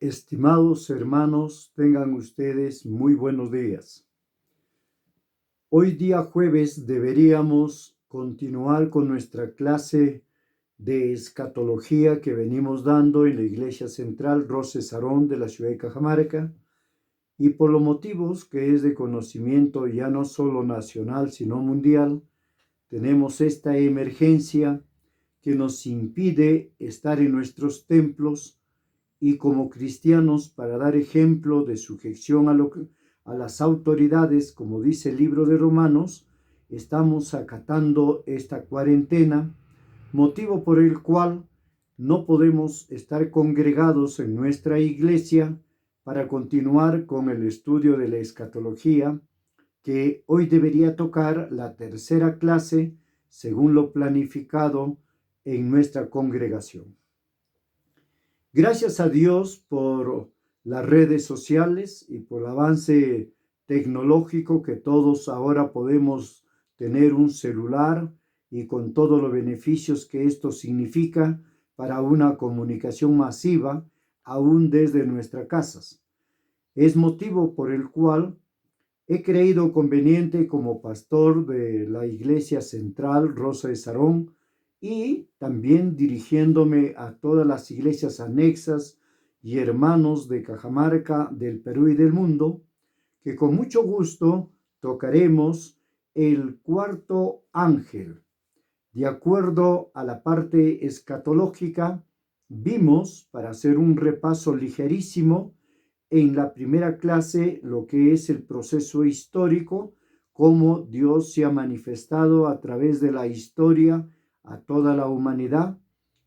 Estimados hermanos, tengan ustedes muy buenos días. Hoy día jueves deberíamos continuar con nuestra clase de escatología que venimos dando en la Iglesia Central Rosa Sarón de la ciudad de Cajamarca, y por los motivos que es de conocimiento ya no solo nacional sino mundial, tenemos esta emergencia que nos impide estar en nuestros templos y como cristianos, para dar ejemplo de sujeción a las autoridades, como dice el libro de Romanos, estamos acatando esta cuarentena, motivo por el cual no podemos estar congregados en nuestra iglesia para continuar con el estudio de la escatología, que hoy debería tocar la tercera clase según lo planificado en nuestra congregación. Gracias a Dios por las redes sociales y por el avance tecnológico, que todos ahora podemos tener un celular y con todos los beneficios que esto significa para una comunicación masiva, aún desde nuestras casas. Es motivo por el cual he creído conveniente, como pastor de la Iglesia Central Rosa de Sarón, y también dirigiéndome a todas las iglesias anexas y hermanos de Cajamarca, del Perú y del mundo, que con mucho gusto tocaremos el cuarto ángel. De acuerdo a la parte escatológica, vimos, para hacer un repaso ligerísimo, en la primera clase lo que es el proceso histórico, cómo Dios se ha manifestado a través de la historia a toda la humanidad,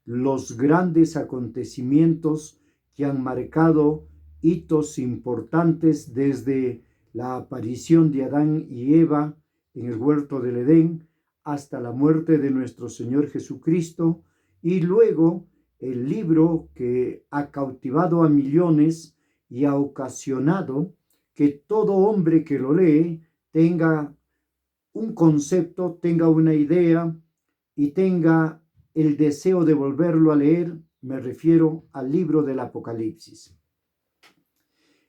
los grandes acontecimientos que han marcado hitos importantes desde la aparición de Adán y Eva en el huerto del Edén hasta la muerte de nuestro Señor Jesucristo, y luego el libro que ha cautivado a millones y ha ocasionado que todo hombre que lo lee tenga un concepto, tenga una idea y tenga el deseo de volverlo a leer. Me refiero al libro del Apocalipsis.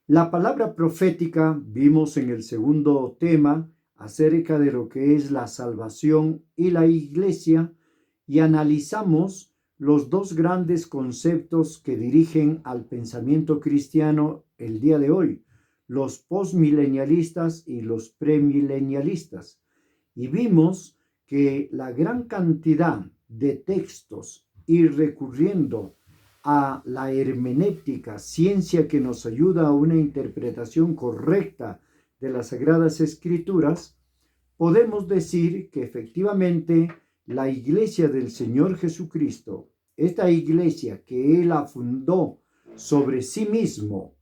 La palabra profética vimos en el segundo tema acerca de lo que es la salvación y la iglesia, y analizamos los dos grandes conceptos que dirigen al pensamiento cristiano el día de hoy, los postmilenialistas y los premilenialistas. Y vimos que la gran cantidad de textos, y recurriendo a la hermenéutica, ciencia que nos ayuda a una interpretación correcta de las Sagradas Escrituras, podemos decir que efectivamente la iglesia del Señor Jesucristo, esta iglesia que Él fundó sobre sí mismo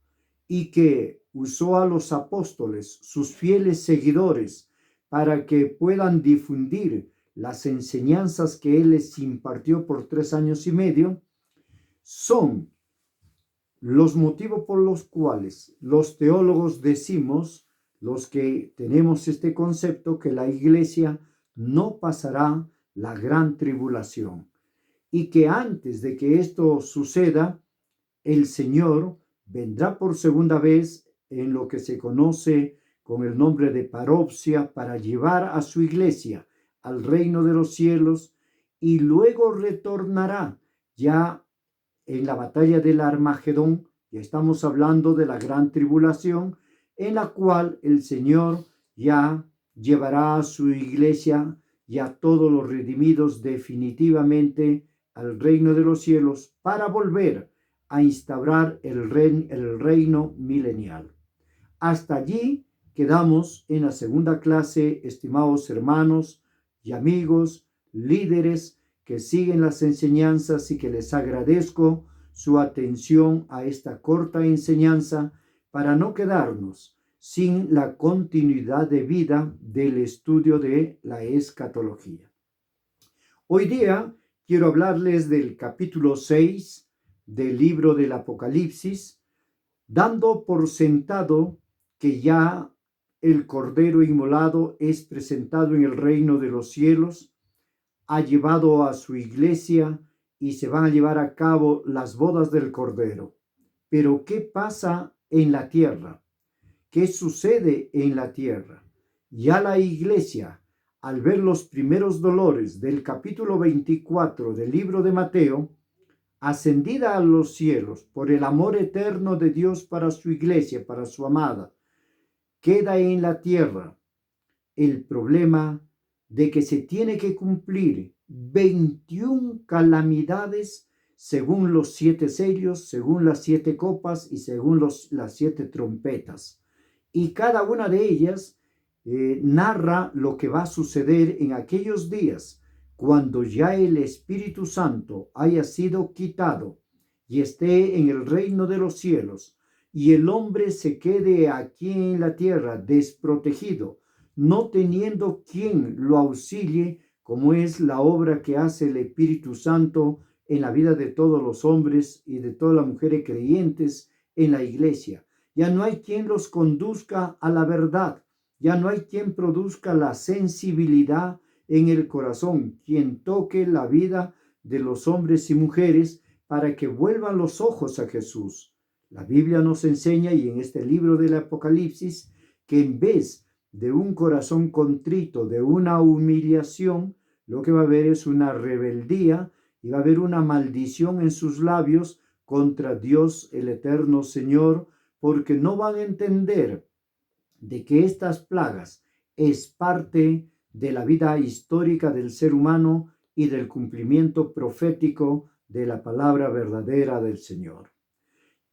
y que usó a los apóstoles, sus fieles seguidores, para que puedan difundir las enseñanzas que Él les impartió por 3 años y medio, son los motivos por los cuales los teólogos decimos, los que tenemos este concepto, que la iglesia no pasará la gran tribulación, y que antes de que esto suceda, el Señor vendrá por segunda vez en lo que se conoce con el nombre de parousia, para llevar a su iglesia al reino de los cielos, y luego retornará ya en la batalla del Armagedón. Ya estamos hablando de la gran tribulación, en la cual el Señor ya llevará a su iglesia y a todos los redimidos definitivamente al reino de los cielos, para volver a instaurar el reino milenial. Hasta allí quedamos en la segunda clase, estimados hermanos y amigos, líderes que siguen las enseñanzas, y que les agradezco su atención a esta corta enseñanza para no quedarnos sin la continuidad de vida del estudio de la escatología. Hoy día quiero hablarles del capítulo 6 del libro del Apocalipsis, dando por sentado que ya el Cordero inmolado es presentado en el reino de los cielos, ha llevado a su iglesia y se van a llevar a cabo las bodas del Cordero. Pero ¿qué pasa en la tierra? ¿Qué sucede en la tierra? Ya la iglesia, al ver los primeros dolores del capítulo 24 del libro de Mateo, ascendida a los cielos por el amor eterno de Dios para su iglesia, para su amada, queda en la tierra el problema de que se tiene que cumplir 21 calamidades según los 7 sellos, según las 7 copas y según las 7 trompetas. Y cada una de ellas narra lo que va a suceder en aquellos días cuando ya el Espíritu Santo haya sido quitado y esté en el reino de los cielos, y el hombre se quede aquí en la tierra desprotegido, no teniendo quien lo auxilie, como es la obra que hace el Espíritu Santo en la vida de todos los hombres y de todas las mujeres creyentes en la iglesia. Ya no hay quien los conduzca a la verdad, ya no hay quien produzca la sensibilidad en el corazón, quien toque la vida de los hombres y mujeres para que vuelvan los ojos a Jesús. La Biblia nos enseña, y en este libro del Apocalipsis, que en vez de un corazón contrito, de una humillación, lo que va a haber es una rebeldía y va a haber una maldición en sus labios contra Dios el eterno Señor, porque no van a entender de que estas plagas es parte de la vida histórica del ser humano y del cumplimiento profético de la palabra verdadera del Señor.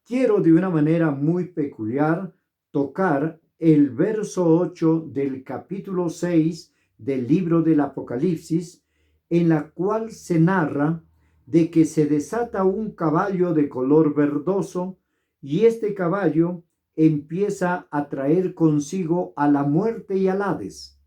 Quiero de una manera muy peculiar tocar el verso 8 del capítulo 6 del libro del Apocalipsis, en la cual se narra de que se desata un caballo de color verdoso, y este caballo empieza a traer consigo a la muerte y al Hades.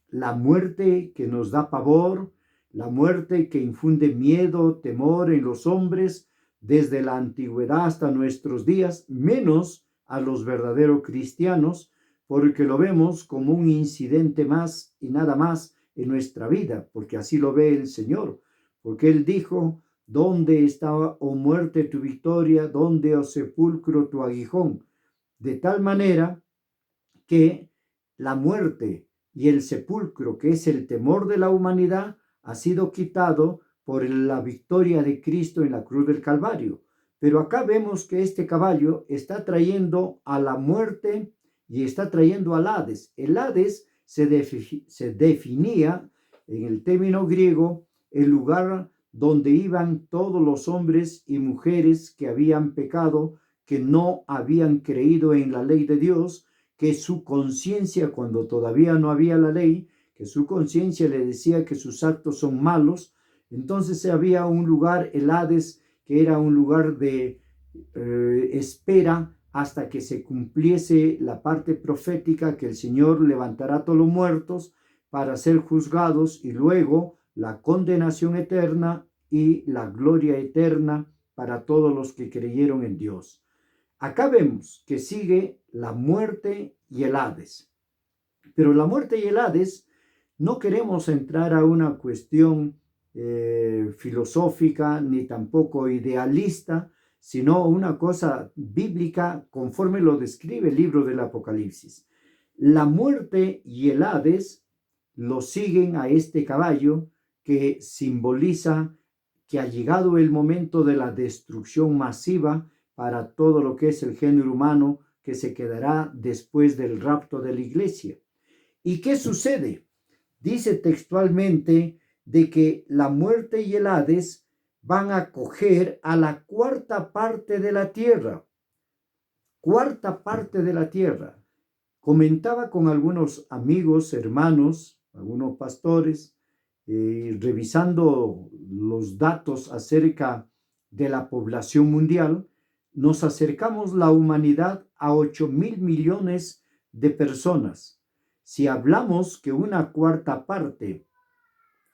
La muerte que nos da pavor, la muerte que infunde miedo, temor en los hombres desde la antigüedad hasta nuestros días, menos a los verdaderos cristianos, porque lo vemos como un incidente más y nada más en nuestra vida, porque así lo ve el Señor, porque Él dijo: ¿dónde está, oh muerte, tu victoria? ¿Dónde, oh sepulcro, tu aguijón? De tal manera que la muerte y el sepulcro, que es el temor de la humanidad, ha sido quitado por la victoria de Cristo en la cruz del Calvario. Pero acá vemos que este caballo está trayendo a la muerte y está trayendo al Hades. El Hades se definía en el término griego el lugar donde iban todos los hombres y mujeres que habían pecado, que no habían creído en la ley de Dios, que su conciencia, cuando todavía no había la ley, que su conciencia le decía que sus actos son malos. Entonces había un lugar, el Hades, que era un lugar de espera hasta que se cumpliese la parte profética, que el Señor levantará a todos los muertos para ser juzgados, y luego la condenación eterna y la gloria eterna para todos los que creyeron en Dios. Acá vemos que sigue la muerte y el Hades. Pero la muerte y el Hades, no queremos entrar a una cuestión filosófica ni tampoco idealista, sino una cosa bíblica conforme lo describe el libro del Apocalipsis. La muerte y el Hades lo siguen a este caballo, que simboliza que ha llegado el momento de la destrucción masiva para todo lo que es el género humano, que se quedará después del rapto de la iglesia. ¿Y qué sucede? Dice textualmente de que la muerte y el Hades van a coger a la cuarta parte de la tierra. Cuarta parte de la tierra. Comentaba con algunos amigos, hermanos, algunos pastores, revisando los datos acerca de la población mundial. Nos acercamos la humanidad a 8.000 millones de personas. Si hablamos que una cuarta parte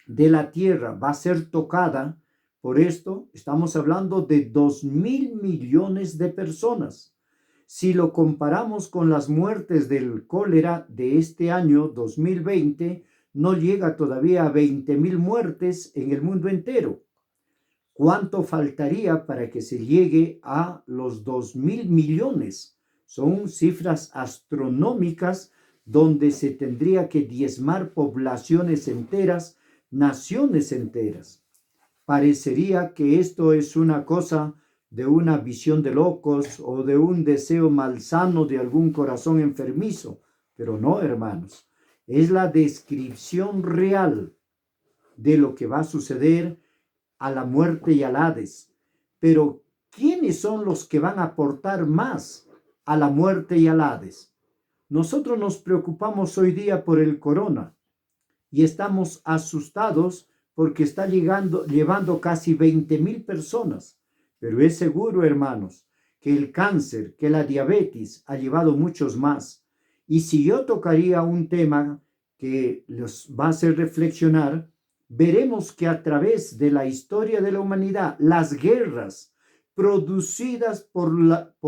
de la tierra va a ser tocada por esto, estamos hablando de 2.000 millones de personas. Si lo comparamos con las muertes del cólera de este año 2020, no llega todavía a 20.000 muertes en el mundo entero. ¿Cuánto faltaría para que se llegue a los 2.000 millones? Son cifras astronómicas donde se tendría que diezmar poblaciones enteras, naciones enteras. Parecería que esto es una cosa de una visión de locos o de un deseo malsano de algún corazón enfermizo, pero no, hermanos, es la descripción real de lo que va a suceder a la muerte y al Hades. Pero, ¿quiénes son los que van a aportar más a la muerte y al Hades? Nosotros nos preocupamos hoy día por el corona y estamos asustados porque está llevando casi 20.000 personas. Pero es seguro, hermanos, que el cáncer, que la diabetes ha llevado muchos más. Y si yo tocaría un tema que los va a hacer reflexionar, veremos que a través de la historia de la humanidad, las guerras producidas por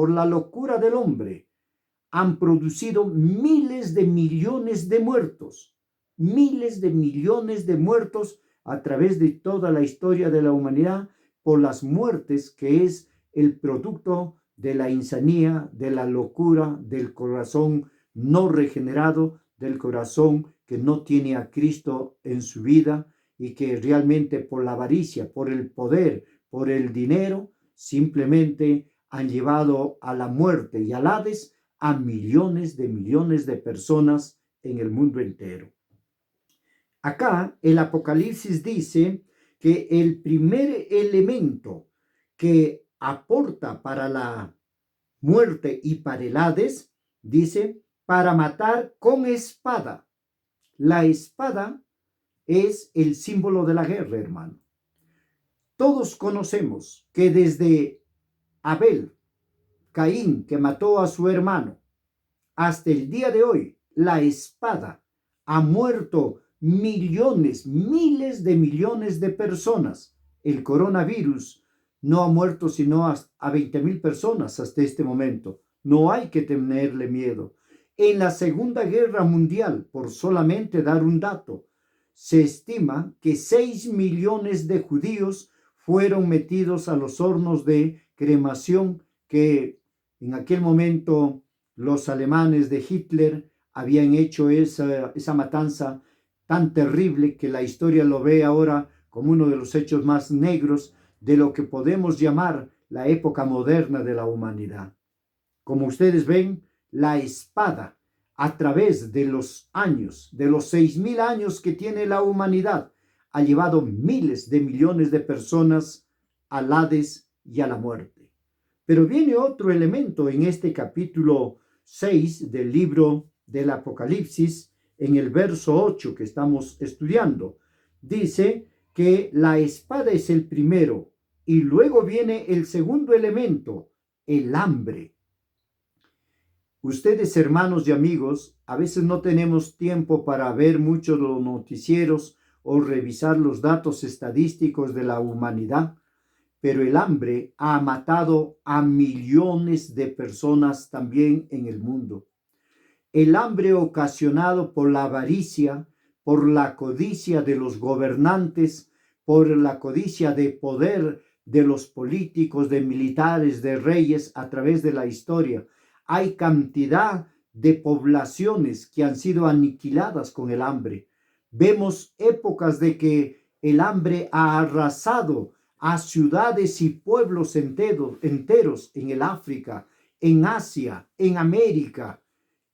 la locura del hombre han producido miles de millones de muertos, miles de millones de muertos a través de toda la historia de la humanidad por las muertes que es el producto de la insanía, de la locura, del corazón no regenerado, del corazón que no tiene a Cristo en su vida y que realmente por la avaricia, por el poder, por el dinero, simplemente han llevado a la muerte y al Hades a millones de personas en el mundo entero. Acá el Apocalipsis dice que el primer elemento que aporta para la muerte y para el Hades, dice, para matar con espada. La espada es el símbolo de la guerra, hermano. Todos conocemos que desde Abel, Caín, que mató a su hermano, hasta el día de hoy, la espada ha muerto millones, miles de millones de personas. El coronavirus no ha muerto sino a 20.000 personas hasta este momento. No hay que tenerle miedo. En la Segunda Guerra Mundial, por solamente dar un dato, se estima que 6 millones de judíos fueron metidos a los hornos de cremación que en aquel momento los alemanes de Hitler habían hecho esa matanza tan terrible que la historia lo ve ahora como uno de los hechos más negros de lo que podemos llamar la época moderna de la humanidad. Como ustedes ven, la espada, a través de los años, de los 6.000 años que tiene la humanidad, ha llevado miles de millones de personas al Hades y a la muerte. Pero viene otro elemento en este capítulo 6 del libro del Apocalipsis, en el verso 8 que estamos estudiando. Dice que la espada es el primero y luego viene el segundo elemento, el hambre. Ustedes, hermanos y amigos, a veces no tenemos tiempo para ver muchos los noticieros o revisar los datos estadísticos de la humanidad, pero el hambre ha matado a millones de personas también en el mundo. El hambre ocasionado por la avaricia, por la codicia de los gobernantes, por la codicia de poder de los políticos, de militares, de reyes a través de la historia. Hay cantidad de poblaciones que han sido aniquiladas con el hambre. Vemos épocas de que el hambre ha arrasado a ciudades y pueblos enteros en el África, en Asia, en América.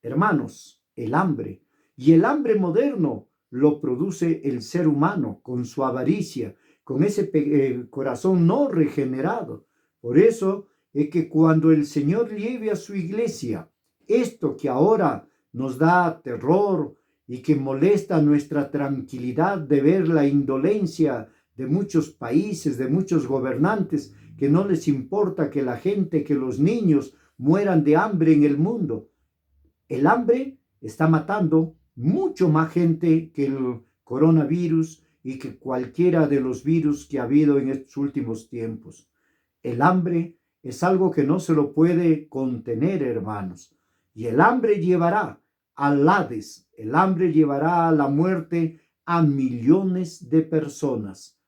Hermanos, el hambre y el hambre moderno lo produce el ser humano con su avaricia, con ese corazón no regenerado. Por eso es que cuando el Señor lleve a su iglesia esto que ahora nos da terror y que molesta nuestra tranquilidad de ver la indolencia de muchos países, de muchos gobernantes, que no les importa que la gente, que los niños mueran de hambre en el mundo. El hambre está matando mucho más gente que el coronavirus y que cualquiera de los virus que ha habido en estos últimos tiempos. El hambre es algo que no se lo puede contener, hermanos. Y el hambre llevará al Hades, el hambre llevará a la muerte a millones de personas.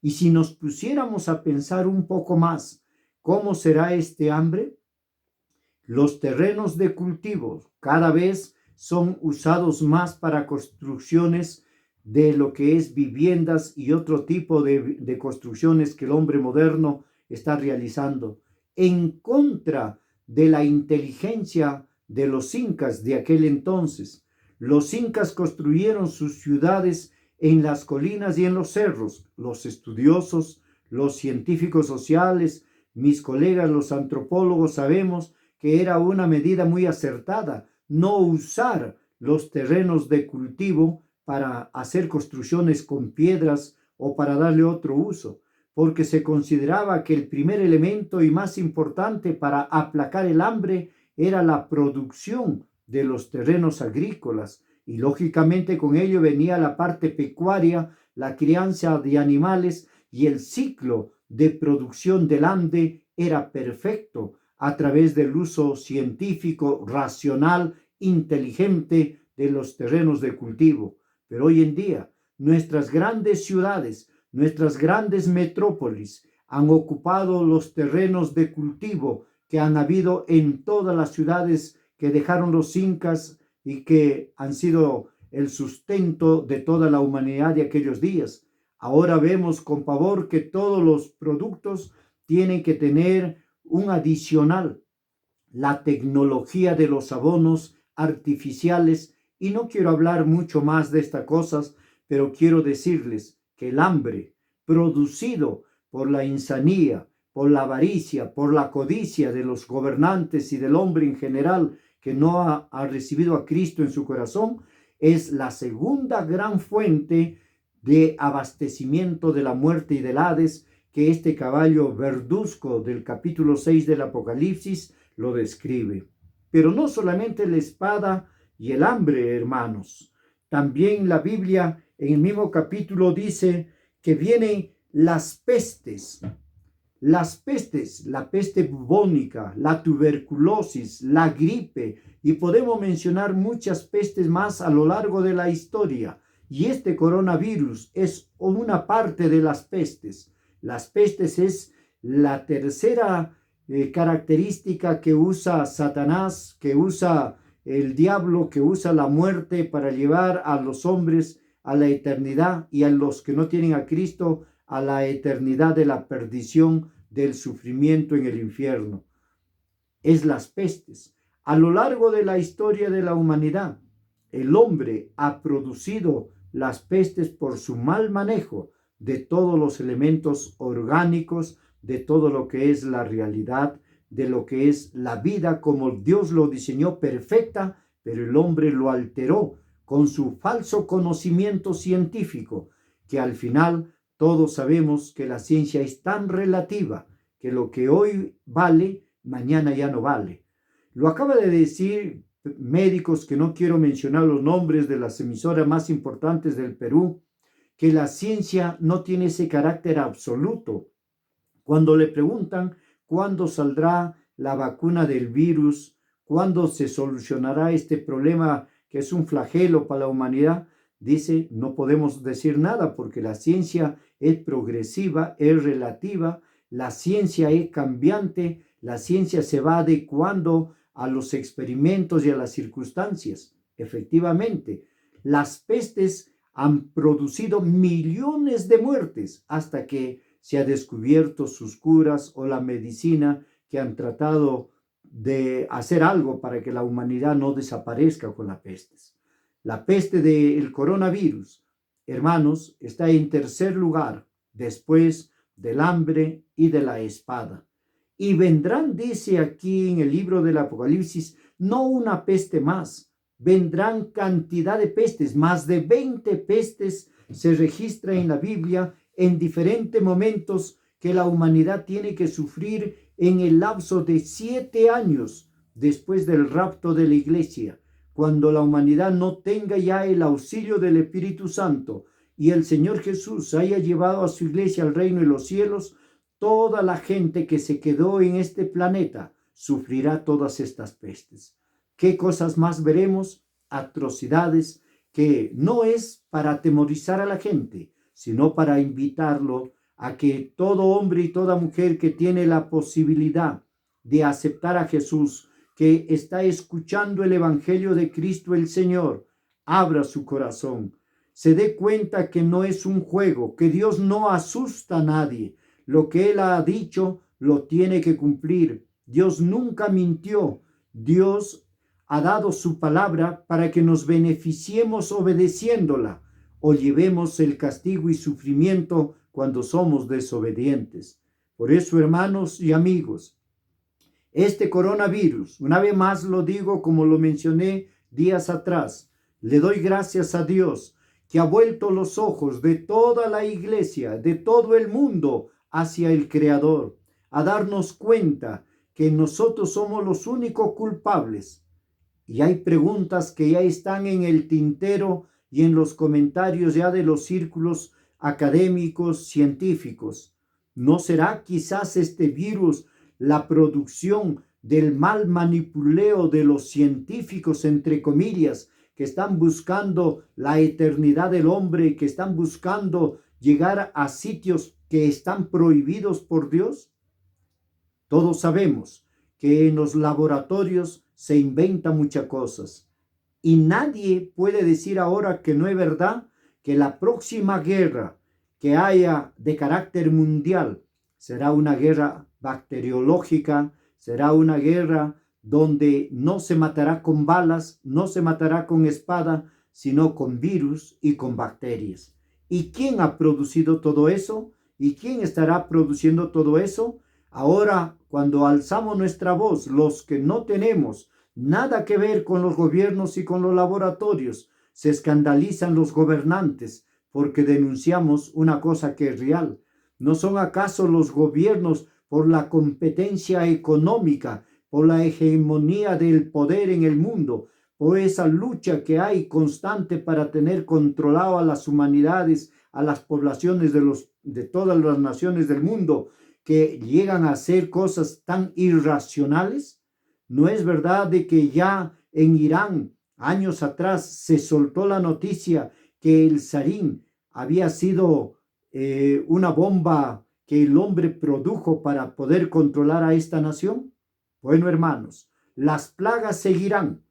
Y si nos pusiéramos a pensar un poco más, ¿cómo será este hambre? Los terrenos de cultivo cada vez son usados más para construcciones de lo que es viviendas y otro tipo de construcciones que el hombre moderno está realizando, en contra de la inteligencia de los incas de aquel entonces. Los incas construyeron sus ciudades en las colinas y en los cerros. Los estudiosos, los científicos sociales, mis colegas los antropólogos sabemos que era una medida muy acertada no usar los terrenos de cultivo para hacer construcciones con piedras o para darle otro uso, porque se consideraba que el primer elemento y más importante para aplacar el hambre era la producción de los terrenos agrícolas, y lógicamente con ello venía la parte pecuaria, la crianza de animales, y el ciclo de producción del hambre era perfecto a través del uso científico, racional, inteligente de los terrenos de cultivo. Pero hoy en día, nuestras grandes ciudades, nuestras grandes metrópolis han ocupado los terrenos de cultivo que han habido en todas las ciudades que dejaron los incas y que han sido el sustento de toda la humanidad de aquellos días. Ahora vemos con pavor que todos los productos tienen que tener un adicional, la tecnología de los abonos artificiales, y no quiero hablar mucho más de estas cosas, pero quiero decirles que el hambre producido por la insanía, por la avaricia, por la codicia de los gobernantes y del hombre en general que no ha recibido a Cristo en su corazón, es la segunda gran fuente de abastecimiento de la muerte y del Hades, que este caballo verduzco del capítulo 6 del Apocalipsis lo describe. Pero no solamente la espada y el hambre, hermanos. También la Biblia en el mismo capítulo dice que vienen las pestes, la peste bubónica, la tuberculosis, la gripe, y podemos mencionar muchas pestes más a lo largo de la historia. Y este coronavirus es una parte de las pestes. Las pestes es la tercera característica que usa Satanás, que usa el diablo, que usa la muerte para llevar a los hombres a la eternidad, y a los que no tienen a Cristo a la eternidad de la perdición, del sufrimiento en el infierno. Es las pestes. A lo largo de la historia de la humanidad, el hombre ha producido las pestes por su mal manejo de todos los elementos orgánicos, de todo lo que es la realidad, de lo que es la vida como Dios lo diseñó perfecta, pero el hombre lo alteró con su falso conocimiento científico, que al final todos sabemos que la ciencia es tan relativa que lo que hoy vale, mañana ya no vale. Lo acaba de decir médicos, que no quiero mencionar los nombres, de las emisoras más importantes del Perú, que la ciencia no tiene ese carácter absoluto. Cuando le preguntan cuándo saldrá la vacuna del virus, cuándo se solucionará este problema que es un flagelo para la humanidad, dice, no podemos decir nada porque la ciencia es progresiva, es relativa, la ciencia es cambiante, la ciencia se va adecuando a los experimentos y a las circunstancias. Efectivamente, las pestes han producido millones de muertes hasta que se ha descubierto sus curas o la medicina que han tratado de hacer algo para que la humanidad no desaparezca con las pestes. La peste del coronavirus, hermanos, está en tercer lugar después del hambre y de la espada. Y vendrán, dice aquí en el libro del Apocalipsis, no una peste más, vendrán cantidad de pestes, más de 20 pestes se registra en la Biblia en diferentes momentos que la humanidad tiene que sufrir en el lapso de 7 años después del rapto de la iglesia, cuando la humanidad no tenga ya el auxilio del Espíritu Santo y el Señor Jesús haya llevado a su iglesia al reino de los cielos. Toda la gente que se quedó en este planeta sufrirá todas estas pestes. ¿Qué cosas más veremos? Atrocidades que no es para atemorizar a la gente, sino para invitarlo a que todo hombre y toda mujer que tiene la posibilidad de aceptar a Jesús, que está escuchando el Evangelio de Cristo el Señor, abra su corazón, se dé cuenta que no es un juego, que Dios no asusta a nadie. Lo que Él ha dicho lo tiene que cumplir. Dios nunca mintió. Dios ha dado su palabra para que nos beneficiemos obedeciéndola o llevemos el castigo y sufrimiento cuando somos desobedientes. Por eso, hermanos y amigos, este coronavirus, una vez más lo digo como lo mencioné días atrás, le doy gracias a Dios que ha vuelto los ojos de toda la iglesia, de todo el mundo, hacia el Creador, a darnos cuenta que nosotros somos los únicos culpables. Y hay preguntas que ya están en el tintero y en los comentarios ya de los círculos académicos, científicos. ¿No será quizás este virus la producción del mal manipuleo de los científicos, entre comillas, que están buscando la eternidad del hombre, que están buscando llegar a sitios que están prohibidos por Dios? Todos sabemos que en los laboratorios se inventan muchas cosas y nadie puede decir ahora que no es verdad que la próxima guerra que haya de carácter mundial será una guerra bacteriológica, será una guerra donde no se matará con balas, no se matará con espada, sino con virus y con bacterias. ¿Y quién ha producido todo eso? ¿Y quién estará produciendo todo eso? Ahora, cuando alzamos nuestra voz, los que no tenemos nada que ver con los gobiernos y con los laboratorios, se escandalizan los gobernantes porque denunciamos una cosa que es real. ¿No son acaso los gobiernos por la competencia económica, por la hegemonía del poder en el mundo, por esa lucha que hay constante para tener controlado a las humanidades, a las poblaciones de todas las naciones del mundo, que llegan a hacer cosas tan irracionales? ¿No es verdad de que ya en Irán, años atrás, se soltó la noticia que el sarín había sido una bomba que el hombre produjo para poder controlar a esta nación? Bueno, hermanos, las plagas seguirán.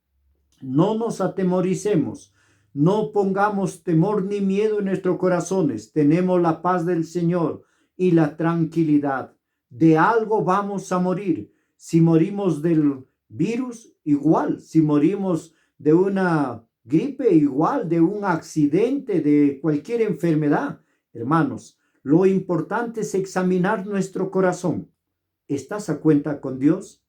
No nos atemoricemos, no pongamos temor ni miedo en nuestros corazones. Tenemos la paz del Señor y la tranquilidad. De algo vamos a morir. Si morimos del virus, igual. Si morimos de una gripe, igual. De un accidente, de cualquier enfermedad. Hermanos, lo importante es examinar nuestro corazón. ¿Estás a cuenta con Dios?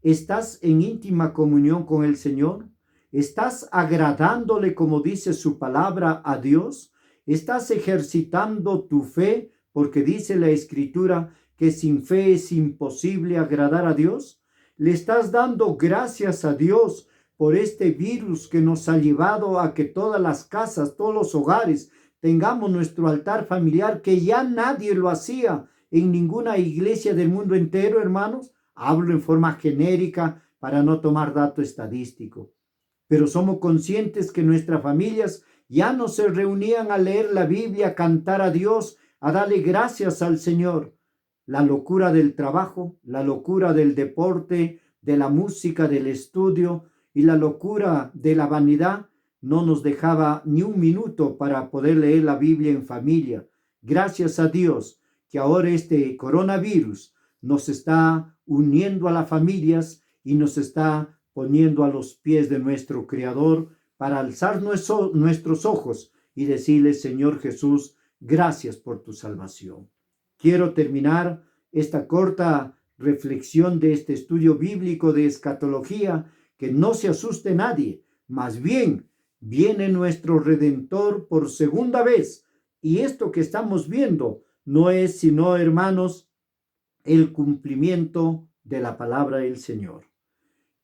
¿Estás en íntima comunión con el Señor? ¿Estás agradándole, como dice su palabra, a Dios? ¿Estás ejercitando tu fe? Porque dice la Escritura que sin fe es imposible agradar a Dios. ¿Le estás dando gracias a Dios por este virus que nos ha llevado a que todas las casas, todos los hogares, tengamos nuestro altar familiar, que ya nadie lo hacía en ninguna iglesia del mundo entero, hermanos? Hablo en forma genérica para no tomar dato estadístico. Pero somos conscientes que nuestras familias ya no se reunían a leer la Biblia, a cantar a Dios, a darle gracias al Señor. La locura del trabajo, la locura del deporte, de la música, del estudio y la locura de la vanidad no nos dejaba ni un minuto para poder leer la Biblia en familia. Gracias a Dios que ahora este coronavirus nos está uniendo a las familias y nos está poniendo a los pies de nuestro Creador para alzar nuestros ojos y decirle: Señor Jesús, gracias por tu salvación. Quiero terminar esta corta reflexión de este estudio bíblico de escatología, que no se asuste nadie, más bien viene nuestro Redentor por segunda vez, y esto que estamos viendo no es sino, hermanos, el cumplimiento de la palabra del Señor.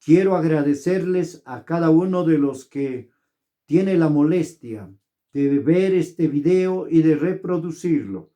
Quiero agradecerles a cada uno de los que tiene la molestia de ver este video y de reproducirlo.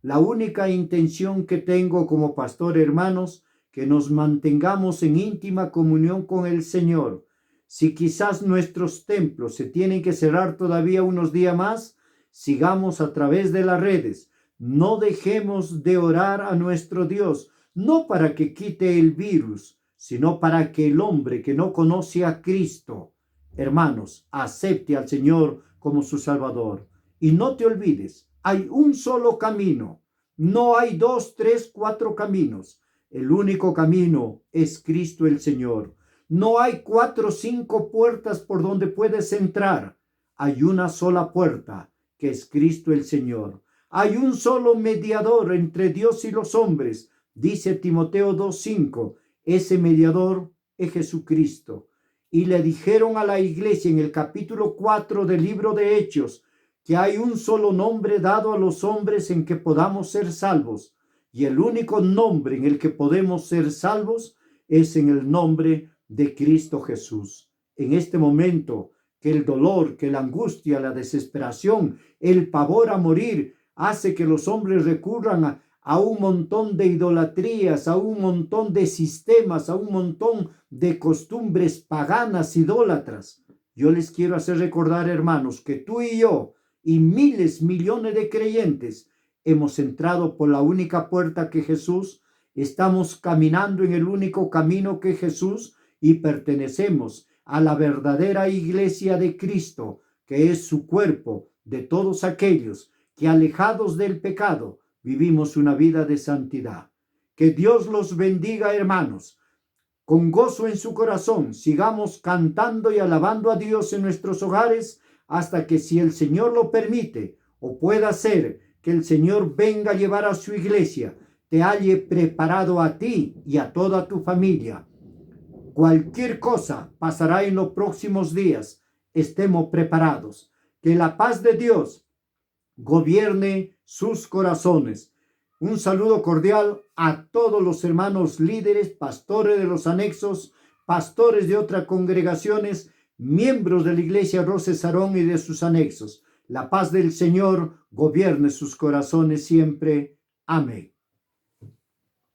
La única intención que tengo como pastor, hermanos, que nos mantengamos en íntima comunión con el Señor. Si quizás nuestros templos se tienen que cerrar todavía unos días más, sigamos a través de las redes, no dejemos de orar a nuestro Dios, no para que quite el virus, sino para que el hombre que no conoce a Cristo, hermanos, acepte al Señor como su Salvador. Y no te olvides, hay un solo camino. No hay 2, 3, 4 caminos. El único camino es Cristo el Señor. No hay 4 o 5 puertas por donde puedes entrar. Hay una sola puerta, que es Cristo el Señor. Hay un solo mediador entre Dios y los hombres, dice Timoteo 2:5. Ese mediador es Jesucristo. Y le dijeron a la iglesia en el capítulo 4 del libro de Hechos que hay un solo nombre dado a los hombres en que podamos ser salvos. Y el único nombre en el que podemos ser salvos es en el nombre de Cristo Jesús. En este momento que el dolor, que la angustia, la desesperación, el pavor a morir hace que los hombres recurran a un montón de idolatrías, a un montón de sistemas, a un montón de costumbres paganas, idólatras. Yo les quiero hacer recordar, hermanos, que tú y yo y miles, millones de creyentes hemos entrado por la única puerta que Jesús, estamos caminando en el único camino que Jesús y pertenecemos a la verdadera iglesia de Cristo, que es su cuerpo, de todos aquellos que alejados del pecado vivimos una vida de santidad. Que Dios los bendiga, hermanos. Con gozo en su corazón, sigamos cantando y alabando a Dios en nuestros hogares hasta que, si el Señor lo permite, o pueda ser que el Señor venga a llevar a su iglesia, te halle preparado a ti y a toda tu familia. Cualquier cosa pasará en los próximos días. Estemos preparados. Que la paz de Dios gobierne sus corazones. Un saludo cordial a todos los hermanos líderes, pastores de los anexos, pastores de otras congregaciones, miembros de la iglesia Rosa Sarón y de sus anexos. La paz del Señor gobierne sus corazones siempre. Amén.